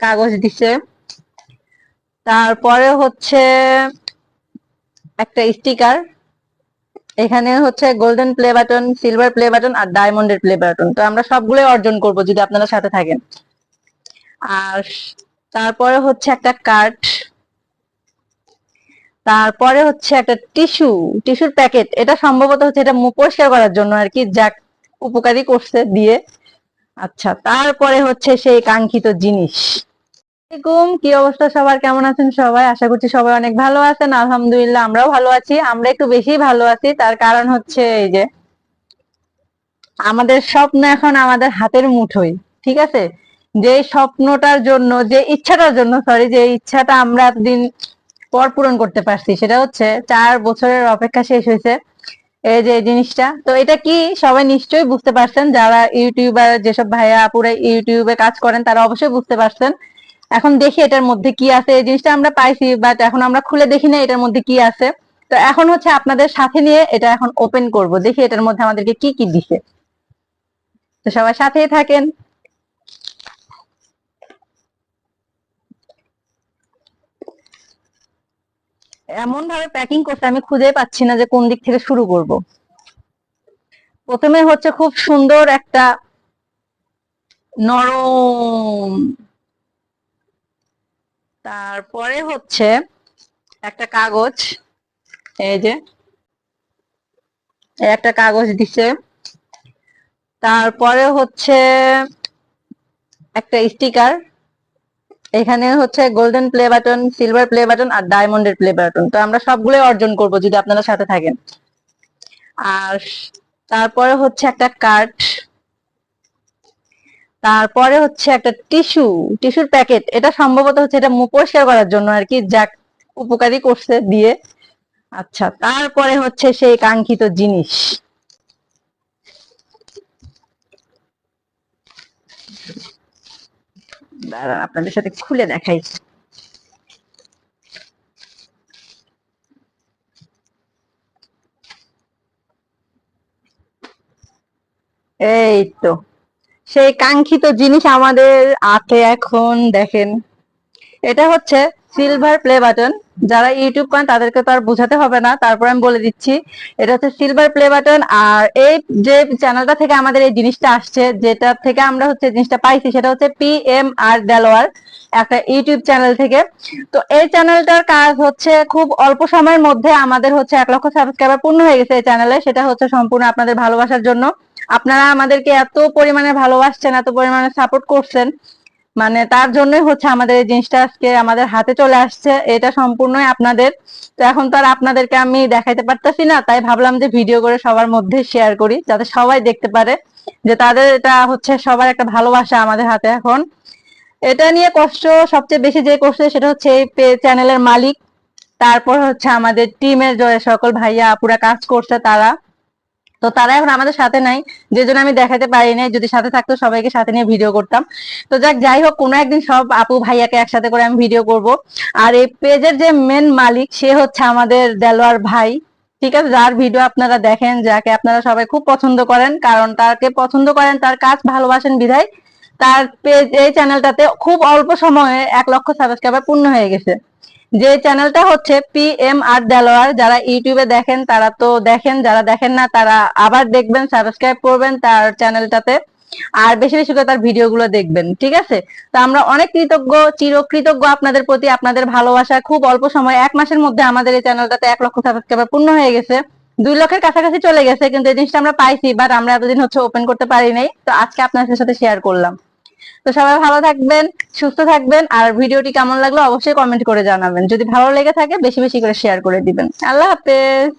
কাগজ দিছে, তারপরে হচ্ছে একটা স্টিকার, এখানে হচ্ছে golden play button, silver play button আর ডায়মন্ডের প্লে বাটন। তো আমরা সবগুলোই অর্জন করব যদি আপনারা সাথে থাকেন। আর তারপরে হচ্ছে একটা কার্ড, তারপরে হচ্ছে একটা টিস্যুর প্যাকেট। এটা সম্ভবত হচ্ছে এটা মুখ পরিষ্কার করার জন্য আর কি, যাক উপকারী করছে দিয়ে। আচ্ছা, তারপরে হচ্ছে সেই কাঙ্ক্ষিত জিনিস। কি অবস্থা সবার, কেমন আছেন সবাই? আশা করছি সবাই অনেক ভালো আছেন। আলহামদুলিল্লাহ আমরাও ভালো আছি। আমরা একটু বেশি ভালো আছি, তার কারণ হচ্ছে এই যে আমাদের স্বপ্ন এখন আমাদের হাতের মুঠোয়। ঠিক আছে, যে স্বপ্নটার জন্য, যে ইচ্ছাটার জন্য, সরি, যে ইচ্ছাটা আমরা এতদিন পর পূরণ করতে পারছি, সেটা হচ্ছে 4 বছরের অপেক্ষা শেষ হয়েছে। এই যে এই জিনিসটা, তো এটা কি সবাই নিশ্চয়ই বুঝতে পারছেন। যারা ইউটিউবার, যেসব ভাইয়া আপুরা ইউটিউবে কাজ করেন তারা অবশ্যই বুঝতে পারছেন। এখন দেখি এটার মধ্যে কি আছে। এই জিনিসটা আমরা পাইছি, বাট এখন আমরা খুলে দেখি না এটার মধ্যে কি আছে। তো এখন হচ্ছে আপনাদের সাথে নিয়ে এটা এখন ওপেন করব, দেখি এটার মধ্যে আমাদেরকে কি কি দিছে। তো সবাই সাথেই থাকেন। এমন ভাবে প্যাকিং করতে আমি খুঁজে পাচ্ছি না যে কোন দিক থেকে শুরু করব। প্রথমে হচ্ছে খুব সুন্দর একটা নরম, তারপরে হচ্ছে একটা কাগজ, এই যে একটা কাগজ দিছে, তারপরে হচ্ছে একটা স্টিকার, এখানে হচ্ছে golden play button, silver play button আর ডায়মন্ডের প্লে বাটন। তো আমরা সবগুলোই অর্জন করব যদি আপনারা সাথে থাকেন। আর তারপরে হচ্ছে একটা কার্ড, তারপরে হচ্ছে একটা টিস্যুর প্যাকেট। এটা সম্ভবত হচ্ছে এটা মুখ পরিষ্কার করার জন্য আর কি, যাক উপকারী করছে দিয়ে। আচ্ছা, তারপরে হচ্ছে সেই কাঙ্ক্ষিত জিনিস। দাঁড়ান আপনাদের সাথে খুলে দেখাই। এই তো সেই কাঙ্ক্ষিত জিনিস আমাদের হাতে এখন, দেখেন। এটা হচ্ছে সিলভার প্লে বাটন। যারা ইউটিউব করেন তাদেরকে তো আর বোঝাতে হবে না, তারপর আমি বলে দিচ্ছি। এটা হচ্ছে সিলভার প্লে বাটন। আর এই যে চ্যানেলটা থেকে আমাদের এই জিনিসটা আসছে, যেটা থেকে আমরা হচ্ছে জিনিসটা পাইছি, সেটা হচ্ছে PMR দেলোয়ার, একটা ইউটিউব চ্যানেল থেকে। তো এই চ্যানেলটার কাজ হচ্ছে খুব অল্প সময়ের মধ্যে আমাদের হচ্ছে 1 লক্ষ সাবস্ক্রাইবার পূর্ণ হয়ে গেছে এই চ্যানেলে। সেটা হচ্ছে সম্পূর্ণ আপনাদের ভালোবাসার জন্য। আপনারা আমাদেরকে এত পরিমাণে ভালোবাসছেন, এত পরিমাণে সাপোর্ট করছেন, মানে তার জন্যই হচ্ছে আমাদের এই জিনিসটা আজকে আমাদের হাতে চলে আসছে। এটা সম্পূর্ণই আপনাদের। তো এখন তো আর আপনাদেরকে আমি দেখাইতে পারতেছি না, তাই ভাবলাম যে ভিডিও করে সবার মধ্যে শেয়ার করি, যাতে সবাই দেখতে পারে যে তাদের এটা হচ্ছে সবার একটা ভালোবাসা আমাদের হাতে এখন। এটা নিয়ে কষ্ট সবচেয়ে বেশি যে করছে সেটা হচ্ছে এই চ্যানেলের মালিক, তারপর হচ্ছে আমাদের টিমের যে সকল ভাইয়া আপুরা কাজ করছে তারা। তো তারা এখন আমাদের সাথে নাই, যে জন্য আমি দেখাতে পারি নাই। যদি সাথে থাকতো সবাইকে সাথে নিয়ে ভিডিও করতাম। তো যাই হোক, কোনো একদিন সব আপু ভাইয়াকে একসাথে করে আমি ভিডিও করব। আর এই পেজের যে মেন মালিক সে হচ্ছে আমাদের দেলোয়ার ভাই। ঠিক আছে, যার ভিডিও আপনারা দেখেন, যাকে আপনারা সবাই খুব পছন্দ করেন, কারণ তাকে পছন্দ করেন, তার কাজ ভালোবাসেন বিধায় তার পেজ, এই চ্যানেলটাতে খুব অল্প সময়ে 1 লক্ষ সাবস্ক্রাইবার পূর্ণ হয়ে গেছে। যে চ্যানেলটা হচ্ছে PMR দেলোয়ার। যারা ইউটিউবে দেখেন তারা তো দেখেন, যারা দেখেন না তারা আবার দেখবেন, সাবস্ক্রাইব করবেন তার চ্যানেলটাতে, আর বেশি বেশি করে তার ভিডিওগুলো দেখবেন। ঠিক আছে, তো আমরা অনেক কৃতজ্ঞ, চিরকৃতজ্ঞ আপনাদের প্রতি। আপনাদের ভালোবাসা খুব অল্প সময়, 1 মাসের মধ্যে আমাদের এই চ্যানেলটাতে 1 লক্ষ সাবস্ক্রাইবার পূর্ণ হয়ে গেছে। 2 লক্ষের কাছাকাছি চলে গেছে, কিন্তু এই জিনিসটা আমরা পাইছি, বাট আমরা এতদিন হচ্ছে ওপেন করতে পারি নাই। তো আজকে আপনাদের সাথে শেয়ার করলাম। তো সবাই ভালো থাকবেন, সুস্থ থাকবেন। আর ভিডিওটি কেমন লাগলো অবশ্যই কমেন্ট করে জানাবেন। যদি ভালো লেগে থাকে বেশি বেশি করে শেয়ার করে দিবেন। আল্লাহ হাফেজ।